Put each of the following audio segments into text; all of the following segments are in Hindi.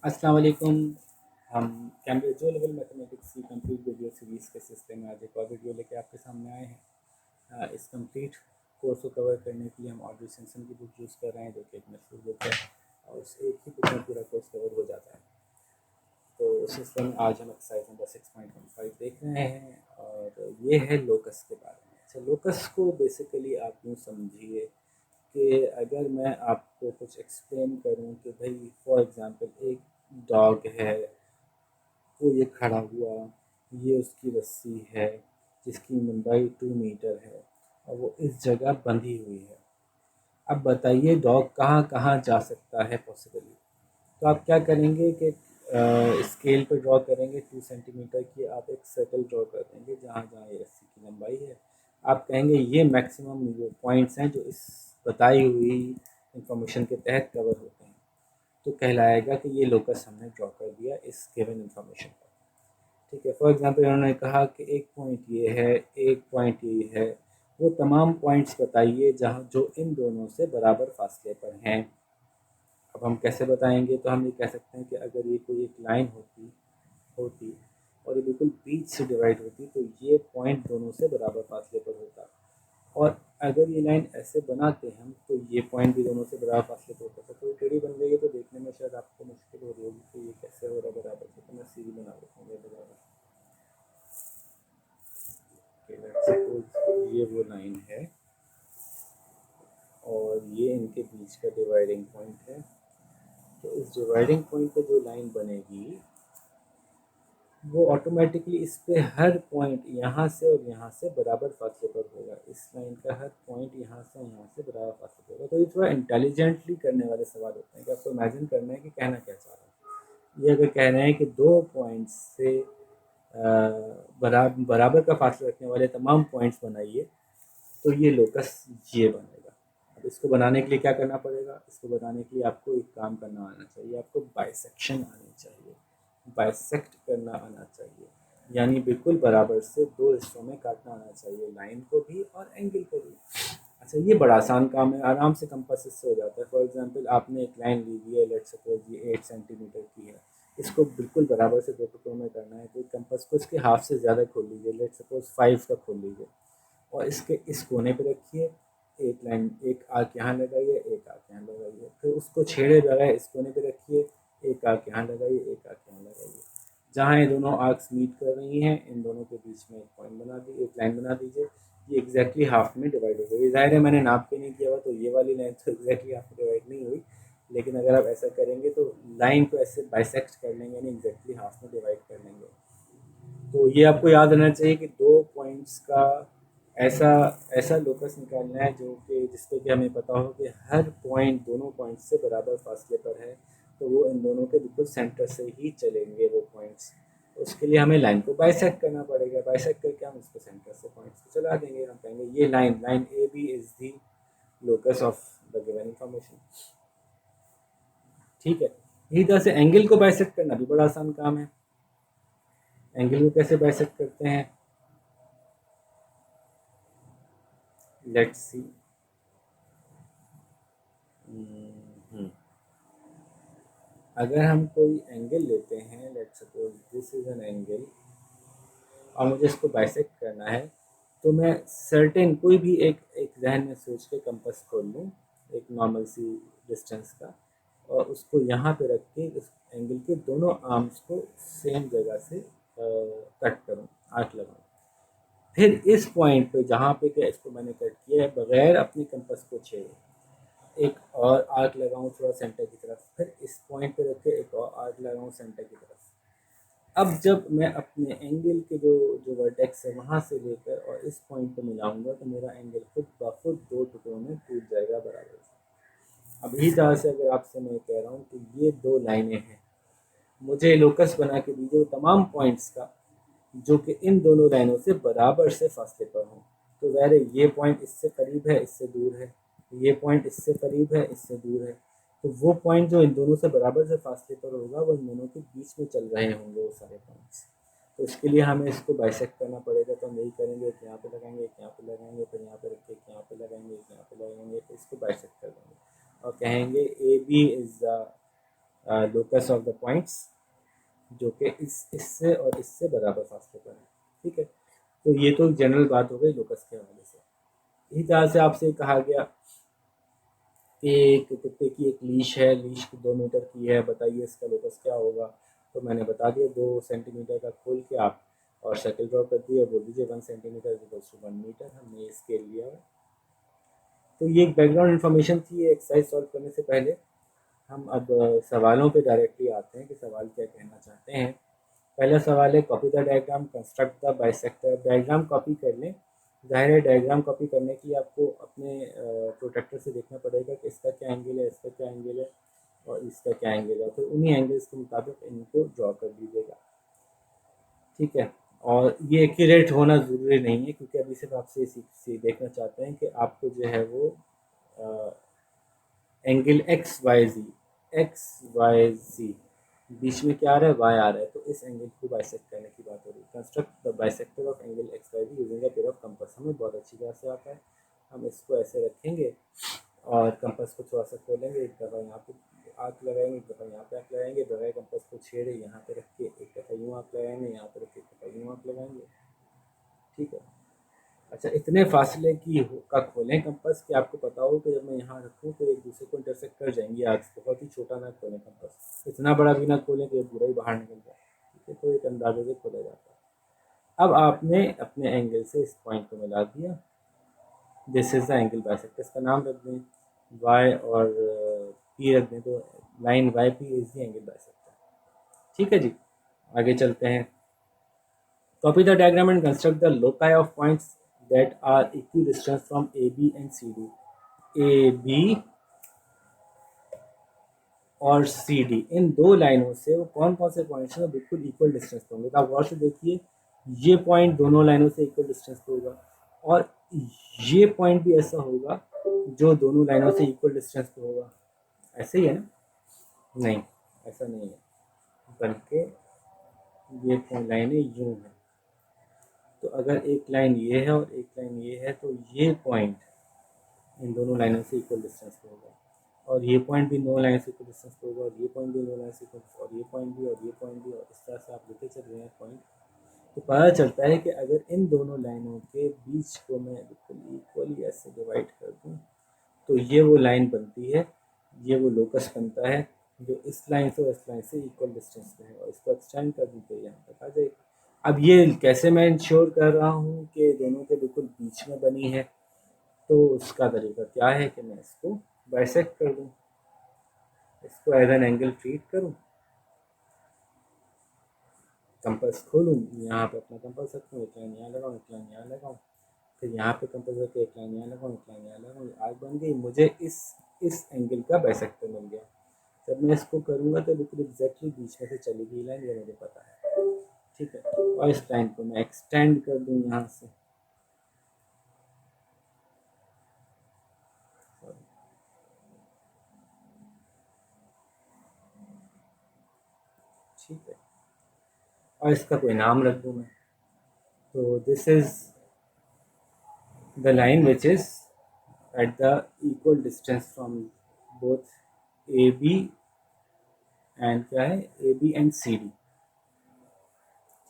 अस्सलाम वालेकुम। हम कैम्ब्रिज जो लेवल मैथमेटिक्स की कंप्लीट वीडियो सीरीज़ के सिलसिले में आज एक और वीडियो लेके आपके सामने आए हैं। इस कंप्लीट कोर्स को कवर करने के लिए हम ऑड्री सिम्पसन की बुक यूज़ कर रहे हैं, जो कि एक मशहूर बुक है और उस एक ही बुक में पूरा कोर्स कवर हो जाता है। तो उस सिलसिले में आज हम एक्सरसाइज नंबर 6.15 देख रहे हैं और ये है लोकस के बारे में। अच्छा, लोकस को बेसिकली आप यूँ समझिए कि अगर मैं आपको कुछ एक्सप्लेन करूं कि भाई फॉर एग्जांपल एक डॉग है, वो ये खड़ा हुआ, ये उसकी रस्सी है जिसकी लंबाई 2 मीटर है और वो इस जगह बंधी हुई है। अब बताइए डॉग कहाँ कहाँ जा सकता है पॉसिबली। तो आप क्या करेंगे कि स्केल पे ड्रॉ करेंगे 2 सेंटीमीटर की, आप एक सर्कल ड्रॉ कर देंगे जहाँ जहाँ ये रस्सी की लंबाई है। आप कहेंगे ये मैक्सिमम वो पॉइंट्स हैं जो इस बताई हुई इंफॉर्मेशन के तहत कवर होते हैं। तो कहलाएगा कि ये लोकस हमने ड्रॉ कर दिया इस गिवन इंफॉर्मेशन पर। ठीक है, फॉर एग्जांपल उन्होंने कहा कि एक पॉइंट ये है, एक पॉइंट ये है, वो तमाम पॉइंट्स बताइए जहाँ जो इन दोनों से बराबर फासले पर हैं। अब हम कैसे बताएंगे, तो हम ये कह सकते हैं कि अगर ये कोई एक लाइन होती होती और ये बिल्कुल बीच से डिवाइड होती तो ये पॉइंट दोनों से बराबर फासले पर होता। और अगर ये लाइन ऐसे बनाते हम तो ये पॉइंट भी दोनों से बराबर फासले पर होता। तो टेढ़ी बन गई है तो देखने में शायद आपको मुश्किल हो रही होगी कि ये कैसे हो रहा है बराबर से। तो मैं सीधी बना देता हूँ बराबर। लेट्स सपोज ये वो लाइन है और ये इनके बीच का डिवाइडिंग पॉइंट है। तो इस डिवाइडिंग पॉइंट पे जो लाइन बनेगी वो ऑटोमेटिकली इस पे हर पॉइंट यहाँ से और यहाँ से बराबर फासले पर होगा। इस लाइन का हर पॉइंट यहाँ से और यहाँ से बराबर फासले पर होगा। तो ये थोड़ा इंटेलिजेंटली करने वाले सवाल होते हैं कि आपको इमेजिन करना है कि कहना क्या चाह रहा है। ये अगर कह रहे हैं कि दो पॉइंट्स से बराबर का फासला रखने वाले तमाम पॉइंट्स बनाइए तो ये लोकस ये बनेगा। अब इसको बनाने के लिए क्या करना पड़ेगा, इसको बनाने के लिए आपको एक काम करना आना चाहिए, आपको बाइसेक्शन आनी चाहिए, बाइसेक्ट करना आना चाहिए, यानी बिल्कुल बराबर से दो हिस्सों में काटना आना चाहिए, लाइन को भी और एंगल को भी। अच्छा, ये बड़ा आसान काम है, आराम से कंपास से हो जाता है। फॉर एग्जांपल आपने एक लाइन ली हुई है, लेट्स सपोज ये 8 सेंटीमीटर की है, इसको बिल्कुल बराबर से दो टुकड़ों में करना है। तो कंपास को इसके हाफ से ज़्यादा खोल लीजिए, लेट्स सपोज 5 का खोल लीजिए और इसके इस कोने पे रखिए। एक लाइन, एक आर्क यहाँ लगाइए, एक आर्क यहाँ लगाइए, फिर उसको छेड़े बगैर इस कोने पे रखिए, एक आर्क यहाँ लगाइए, एक आर्क यहाँ लगाइए। जहाँ ये दोनों आर्क्स मीट कर रही हैं इन दोनों के बीच में एक पॉइंट बना दी, एक लाइन बना दीजिए। ये एग्जैक्टली हाफ में डिवाइड हो गई। जाहिर है मैंने नाप के नहीं किया हुआ तो ये वाली लाइन तो एग्जैक्टली हाफ में डिवाइड नहीं हुई, लेकिन अगर आप ऐसा करेंगे तो लाइन को ऐसे बाइसेक्ट कर लेंगे, यानी एग्जैक्टली हाफ में डिवाइड कर लेंगे। तो ये आपको याद रहना चाहिए कि दो पॉइंट्स का ऐसा ऐसा लोकस निकालना है जो कि जिसपे कि हमें पता हो कि हर पॉइंट दोनों पॉइंट से बराबर फासले पर है। तो वो इन दोनों के बिल्कुल सेंटर से ही चलेंगे वो पॉइंट्स। उसके लिए हमें लाइन को बाइसेक्ट करना पड़ेगा, बाइसेक्ट करके हम इसको सेंटर से पॉइंट्स को चला देंगे। हम कहेंगे ये line line A B is the locus of the given information. ठीक है, इसी तरह से एंगल को बाइसेक्ट करना भी बड़ा आसान काम है। एंगल को कैसे बाइसेक्ट करते हैं, लेट्स सी। अगर हम कोई एंगल लेते हैं, let's suppose this is an angle और मुझे इसको बाइसेक्ट करना है, तो मैं सर्टेन कोई भी एक एक जहन में सोच के कंपास खोल लूँ एक नॉर्मल सी डिस्टेंस का, और उसको यहाँ पे रख के इस एंगल के दोनों आर्म्स को सेम जगह से कट करूँ, आर्क लगाऊँ। फिर इस पॉइंट पे जहाँ पे कि इसको मैंने कट किया है, बगैर अपने कंपास को छेड़े एक और आर्क लगाऊं थोड़ा सेंटर की तरफ, फिर इस पॉइंट पे रख के एक और आर्क लगाऊं सेंटर की तरफ। अब जब मैं अपने एंगल के जो जो वर्टेक्स है वहाँ से लेकर और इस पॉइंट पे मिलाऊंगा तो मेरा एंगल खुद ब खुद दो टुकड़ों में टूट जाएगा बराबर से। अब इसी तरह से अगर आपसे मैं कह रहा हूँ कि ये दो लाइनें हैं, मुझे लोकस बना के दीजिए वो तमाम पॉइंट्स का जो कि इन दोनों लाइनों से बराबर से फासले पर हों। तो ज़ाहिर है ये पॉइंट इससे करीब है, इससे दूर है, ये पॉइंट इससे करीब है, इससे दूर है। तो वो पॉइंट जो इन दोनों से बराबर से फासले पर होगा वो इन दोनों के बीच में चल रहे होंगे वो सारे पॉइंट्स। तो इसके लिए हमें इसको बाइसेक्ट करना पड़ेगा। तो हम यही करेंगे, एक यहाँ पे लगाएंगे, एक यहाँ पे लगाएंगे, फिर यहाँ पे रख के एक यहाँ पे लगाएंगे, एक यहाँ पे लगाएंगे, तो इसको बाइसेक्ट कर देंगे और कहेंगे A B is the locus of the points जो कि इससे और इससे बराबर फासले पर है। ठीक है, तो ये तो जनरल बात हो गई लोकस के हवाले से। इसी तरह से आपसे कहा गया कि एक कुत्ते की एक लीश है, लीश 2 मीटर की है, बताइए इसका लोकस क्या होगा। तो मैंने बता दिया 2 सेंटीमीटर का खोल के आप और सर्कल ड्रॉ कर दिया, बोल दीजिए 1 सेंटीमीटर इक्वल्स टू 1 मीटर। हमने ये स्केल लिया है। तो ये एक बैकग्राउंड इन्फॉर्मेशन थी एक्सरसाइज सॉल्व करने से पहले। हम अब सवालों पे डायरेक्टली आते हैं कि सवाल क्या कहना चाहते हैं। पहला सवाल है copy the diagram construct the bisector. Diagram copy कर लें। ज़ाहिर है डायग्राम कॉपी करने की आपको अपने प्रोटेक्टर से देखना पड़ेगा कि इसका क्या एंगल है, इसका क्या एंगल है और इसका क्या एंगल है, तो उन्हीं एंगल्स के मुताबिक इनको ड्रॉ कर लीजिएगा। ठीक है, और ये एक्यूरेट होना ज़रूरी नहीं है क्योंकि अभी सिर्फ आपसे इसी देखना चाहते हैं कि आपको जो है वो एंगल एक्स वाई जी बीच में क्या आ रहा है, वाई आ रहा है, तो इस एंगल को बाइसेक्ट करने की बात हो रही है। Construct the bisector of angle X Y Z using a pair of compass. हमें बहुत अच्छी तरह से आता है। हम इसको ऐसे रखेंगे और कंपास को थोड़ा सा खोलेंगे, एक दफ़ा यहाँ पे आग लगाएंगे, एक दफ़ा यहाँ पे आग लगाएंगे, बगैर कंपास को छेड़े यहाँ पे रख के एक दफ़ा यूँ आग लगाएंगे, यहाँ पे रख के एक दफ़ा यूँ आग लगाएंगे। ठीक है, अच्छा इतने फासले की का खोलें कंपास कि आपको पता हो कि जब मैं यहाँ रखूँ तो एक दूसरे को इंटरसेक्ट कर जाएंगी आग से। बहुत ही छोटा ना खोलें कंपास, इतना बड़ा भी ना खोलें कि पूरा ही बाहर निकल जाए। ठीक है, तो एक अंदाजे से खोला जाता है। अब आपने अपने एंगल से इस पॉइंट को मिला दिया। This is the angle bisector, इसका नाम रख दें वाई और पी रख दें, तो line Y P is the angle bisector. ठीक है जी, आगे चलते हैं। Copy the diagram and construct the loci of points that are equidistant from AB and CD. AB और CD इन दो लाइनों से वो कौन कौन से पॉइंट्स हैं बिल्कुल इक्वल डिस्टेंस पे होंगे। तो आप गौर से देखिए, ये पॉइंट दोनों लाइनों से इक्वल डिस्टेंस पे होगा और ये पॉइंट भी ऐसा होगा जो दोनों लाइनों से इक्वल डिस्टेंस पे होगा। ऐसे ही है ना? नहीं, ऐसा नहीं है, बल्कि ये लाइनें यूँ हैं। तो अगर एक लाइन ये है और एक लाइन ये है तो ये पॉइंट इन दोनों लाइनों से इक्वल डिस्टेंस पे होगा और ये पॉइंट भी दो लाइन से इक्वल डिस्टेंस पे होगा और ये पॉइंट भी दो लाइन से इक्वल, और ये पॉइंट भी और ये पॉइंट भी, और इस तरह से आप लेते चल रहे हैं पॉइंट। तो पता चलता है कि अगर इन दोनों लाइनों के बीच को मैं बिल्कुल इक्वली ऐसे डिवाइड कर दूँ तो ये वो लाइन बनती है, ये वो लोकस बनता है जो इस लाइन से और इस लाइन से इक्वल डिस्टेंस पे है, और इसको एक्सटेंड कर दूँ तो यहाँ तक आ जाएगी। अब ये कैसे मैं इंश्योर कर रहा हूँ कि दोनों के बिल्कुल बीच में बनी है, तो उसका तरीका क्या है कि मैं इसको बाइसेक्ट कर दूँ, इसको एज एन एंगल ट्रीट करूँ। कंपास खोलूँ, यहाँ पे अपना कंपास रखूँ, एक लाइन यहाँ लगाऊँ, एक लाइन यहाँ लगाऊँ, फिर यहाँ पे कंपास रख के एक लाइन यहाँ लगाऊँ, एक लाइन यहाँ लगाऊँ, आग बन गई। मुझे इस एंगल का बाइसेक्टर मिल गया। जब मैं इसको करूँगा तो बिल्कुल एग्जैक्टली बीच में से चली गई लाइन, ये मुझे पता है। ठीक है, और इस लाइन को मैं एक्सटेंड कर दूँ यहाँ से। ठीक है, और इसका कोई नाम रख दूँ मैं। तो this is the line which is at the equal distance from both A B and क्या है, A B and C D.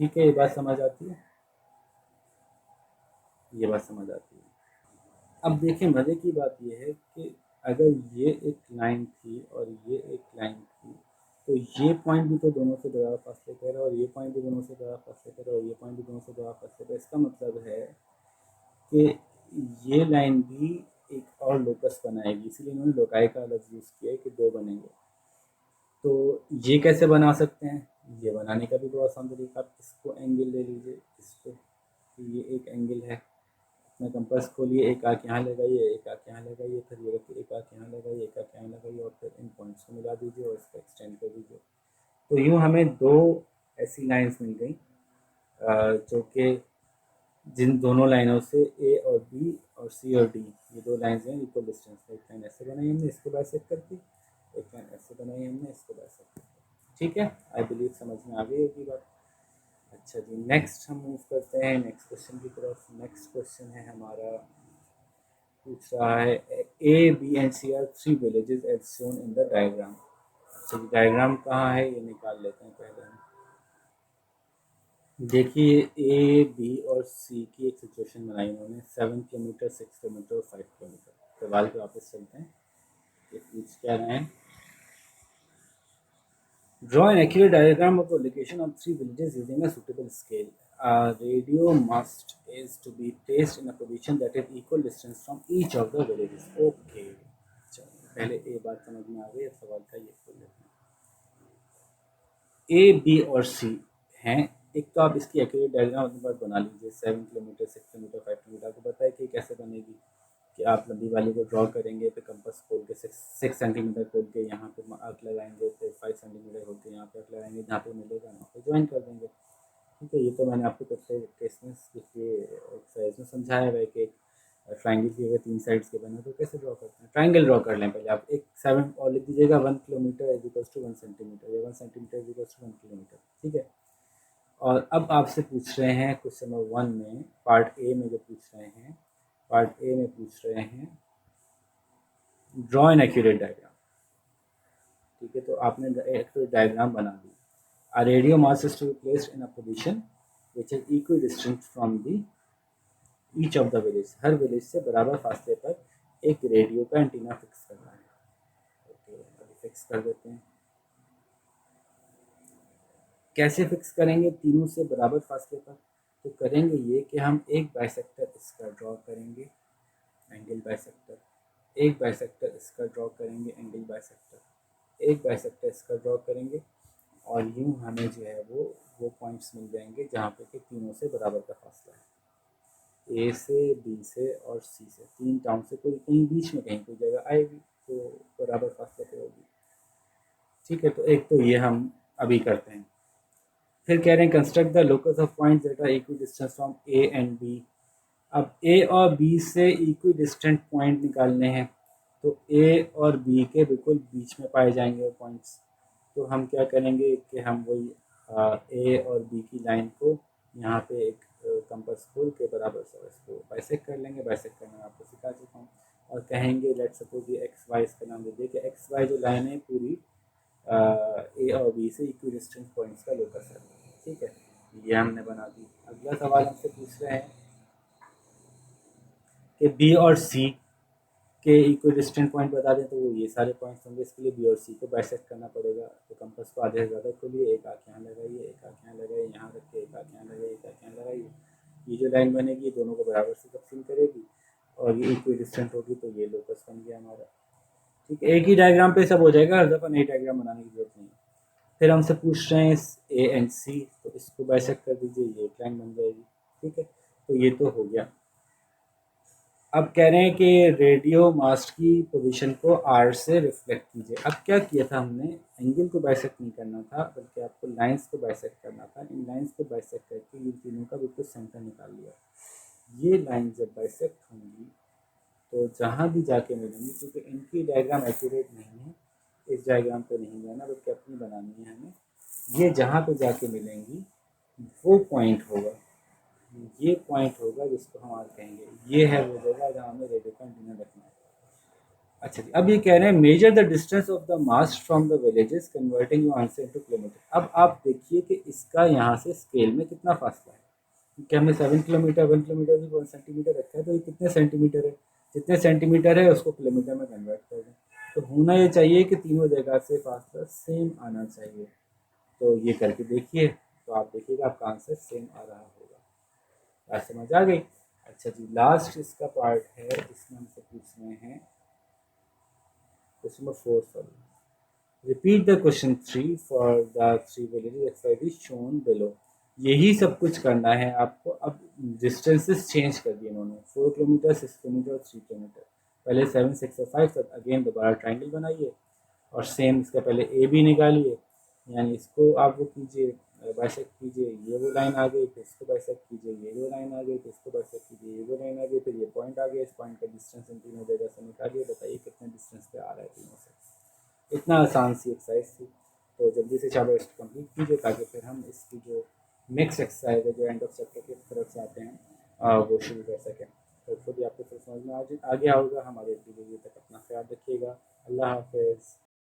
ठीक है, ये बात समझ आती है, ये बात समझ आती है। अब देखिए मज़े की बात यह है कि अगर ये एक लाइन थी और ये एक लाइन थी तो ये पॉइंट भी तो दोनों से बराबर फासले पर है और ये पॉइंट भी दोनों से बराबर फासले पर है और ये पॉइंट भी दोनों से बराबर फासले पर। इसका मतलब है कि ये लाइन भी एक और लोकस बनाएगी, इसलिए इन्होंने लोकाई का लफ्ज़ यूज़ किया है कि दो बनेंगे। तो ये कैसे बना सकते हैं, ये बनाने का भी बहुत आसान तरीका, आप इसको एंगल ले लीजिए, इसको, ये एक एंगल है। अपना कंपास खोलिए, एक आँख यहाँ लगाइए, एक आँख यहाँ लगाइए, फिर ये रखिए, एक आँख यहाँ लगाइए, एक आँख यहाँ लगाइए और फिर इन पॉइंट्स को मिला दीजिए और इसको एक्सटेंड कर दीजिए। तो यूँ हमें दो ऐसी लाइंस मिल गई जो कि जिन दोनों लाइनों से ए और बी और सी और डी, ये दो लाइंस हैं इक्वल डिस्टेंस पे। एक लाइन ऐसे बनाई हमने, इसको बाइसेक्ट करके, एक लाइन ऐसे बनाई हमने, इसको बाइसेक्ट करके। ठीक है, आई बिलीव समझ में आ गई होगी बात। अच्छा जी, नेक्स्ट हम मूव करते हैं नेक्स्ट क्वेश्चन की तरफ। नेक्स्ट क्वेश्चन है हमारा, पूछ रहा है A B and C are three villages as shown in the diagram. चलिए डायग्राम कहाँ है ये निकाल लेते हैं पहले हम। देखिए ए बी और सी की एक सिचुएशन बनाई उन्होंने, 7 किलोमीटर, 6 किलोमीटर और 5 किलोमीटर। सवाल पे वापस चलते हैं कि पूछ क्या रहे हैं। Draw an accurate diagram of the location of three villages using a suitable scale. A radio mast is to be placed in a position that is equal distance from each of the villages. Okay. चलो पहले ये बात समझ में आ गई, अब सवाल का ये खोल लेते हैं। ए बी और सी हैं। एक तो आप इसकी एक्यूरेट डायग्राम अपने पास बना लीजिए, 7 किलोमीटर, 6 किलोमीटर, 5 किलोमीटर। आपको पता है कि कैसे बनेगी, कि आप लंबी वाली को ड्रॉ करेंगे, फिर कंपास खोल के 6 सेंटीमीटर खोल के यहाँ पे आर्क लगाएंगे, फिर 5 सेंटीमीटर खोल के यहाँ पे आर्क लगाएंगे, जहाँ पे मिलेगा वहाँ पे ज्वाइन कर देंगे। ठीक है, ये तो मैंने आपको पिछले केस में एक्सरसाइज में समझाया हुआ है कि ट्राइंगल की अगर 3 साइड्स के बने तो कैसे ड्रॉ करते हैं। ट्राइंगल ड्रॉ कर लें पहले आप। एक 7 और लिख दीजिएगा, 1 kilometre is equals to 1 centimetre, या 1 centimetre is equals to 1 kilometre. ठीक है, और अब आपसे पूछ रहे हैं क्वेश्चन नंबर 1 में, पार्ट ए में जो पूछ रहे हैं, पार्ट ए में पूछ रहे हैं ड्रॉ एन एक्यूरेट डायग्राम। ठीक है, तो आपने एक्यूरेट डायग्राम बना दी। A radio mass is to be placed in a position which is equidistant from the each of the village. Her village से बराबर फासले पर एक रेडियो का एंटीना फिक्स करना है। ओके, अभी फिक्स कर देते हैं। कैसे फिक्स करेंगे तीनों से बराबर फासले पर? तो करेंगे ये कि हम एक बाइसेक्टर इसका ड्रॉ करेंगे, एंगल बाइसेक्टर, एक बाइसेक्टर इसका ड्रॉ करेंगे, एंगल बाइसेक्टर, एक बाइसेक्टर इसका ड्रॉ करेंगे, और यूँ हमें जो है वो पॉइंट्स मिल जाएंगे जहाँ पे कि तीनों से बराबर का फासला है। ए से, बी से और सी से, तीन टाउन से कोई कहीं बीच में कहीं कोई जगह आएगी तो बराबर फासले पे होगी। ठीक है, तो एक तो ये हम अभी करते हैं। फिर कह रहे हैं construct the locus of points that are equidistant from A and B. अब ए और बी से इक्वी डिस्टेंट पॉइंट निकालने हैं, तो ए और बी के बिल्कुल बीच में पाए जाएंगे वो पॉइंट्स। तो हम क्या करेंगे कि हम वही ए और बी की लाइन को यहाँ पे एक कंपास खोल के बराबर से इसको बाइसेक्ट कर लेंगे। बाइसेक्ट करना मैं आपको सिखा चुका हूँ। और कहेंगे लेट सपोज ये एक्स वाई, इसका नाम दे दिए कि एक्स वाई जो लाइन है पूरी ए और बी से इक्वी डिस्टेंस पॉइंट्स का लोकस है। ठीक है, ये हमने बना दी। अगला सवाल हमसे पूछ रहे हैं कि बी और सी के इक्वी डिस्टेंट पॉइंट बता दें, तो वो ये सारे पॉइंट्स होंगे। इसके लिए बी और सी को बाइसेक्ट करना पड़ेगा। तो कंपास को आधे से ज़्यादा खोलिए, एक आँख यहाँ लगाइए, एक आँख यहाँ लगाइए, यहाँ रखिए, एक आँख यहाँ लगाइए, एक आँख यहाँ लगाइए। ये जो लाइन बनेगी दोनों को बराबर से तकसीम करेगी और ये इक्वी डिस्टेंट होगी, तो ये लोकस बन गया हमारा। ठीक है, एक ही डायग्राम पे सब हो जाएगा, हर दफ़ा नई डायग्राम बनाने की जरूरत नहीं है। फिर हमसे पूछ रहे हैं ए एंड सी, तो इसको बाइसेक्ट कर दीजिए, ये एक लाइन बन जाएगी। ठीक है, तो ये तो हो गया। अब कह रहे हैं कि रेडियो मास्ट की पोजीशन को आर से रिफ्लेक्ट कीजिए। अब क्या किया था हमने, एंगल को बाइसेक्ट नहीं करना था, बल्कि आपको लाइंस को बाइसेक्ट करना था। इन लाइंस को बाइसेक्ट करके इन तीनों का बिल्कुल सेंटर निकाल लिया। ये लाइन जब बाइसेक्ट होंगी तो जहाँ भी जाके मिलेंगी, क्योंकि इनकी डायग्राम एक्यूरेट नहीं है, इस डायग्राम पे नहीं जाना बल्कि अपनी बनानी है हमें। ये जहाँ पे जाके मिलेंगी वो पॉइंट होगा, ये पॉइंट होगा जिसको हम आर कहेंगे। ये है वो जगह जहाँ हमें रेडियो का एंटीना रखना है। अच्छा जी, अब ये कह रहे हैं measure the distance of the mast from the villages converting your answer into kilometre. अब आप देखिए कि इसका यहाँ से स्केल में कितना फासला है, क्योंकि हमने 7 किलोमीटर, 1 किलोमीटर भी 1 सेंटीमीटर रखा है, तो ये कितने सेंटीमीटर है, जितने सेंटीमीटर है उसको किलोमीटर में कन्वर्ट कर दें। तो होना ये चाहिए कि तीनों जगह से फासला सेम आना चाहिए। तो ये करके देखिए, तो आप देखिएगा आपका आंसर सेम आ रहा होगा। बात समझ आ गई? अच्छा जी, लास्ट इसका पार्ट है, इसमें हमसे पूछ रहे हैं question number 4 solve. Repeat the question 3 for the 3 values exercise shown below. यही सब कुछ करना है आपको। अब डिस्टेंसेस चेंज कर दिए इन्होंने, 4 किलोमीटर, 6 किलोमीटर और 3 किलोमीटर। पहले 7, 6 और 5 तक अगेन दोबारा ट्राइंगल बनाइए और सेम इसका पहले ए बी निकालिए, यानी इसको आप वो कीजिए, बाइसेक्ट कीजिए, ये वो लाइन आ गई, फिर इसको बाइसेक्ट कीजिए, ये वो लाइन आ गई, फिर इसको बाइसेक्ट कीजिए, ये वो लाइन आ गई, फिर ये पॉइंट आ गया। इस पॉइंट का डिस्टेंस इन तीनों जगह से निकालिए, बताइए कितने डिस्टेंस पे आ रहा है तीनों से। इतना आसान सी एक्सरसाइज थी। तो जल्दी से चाहो इसको कंप्लीट कीजिए, ताकि फिर हम इसकी जो नेक्स्ट एक्सरसाइज है, जो एंड ऑफ चैप्टर की तरफ से आते हैं, वो शुरू कर सकें। तो खुद ही आपको फिर समझ में आ गया होगा। हमारे वीडियो तक अपना ख्याल रखिएगा। अल्लाह हाफिज़।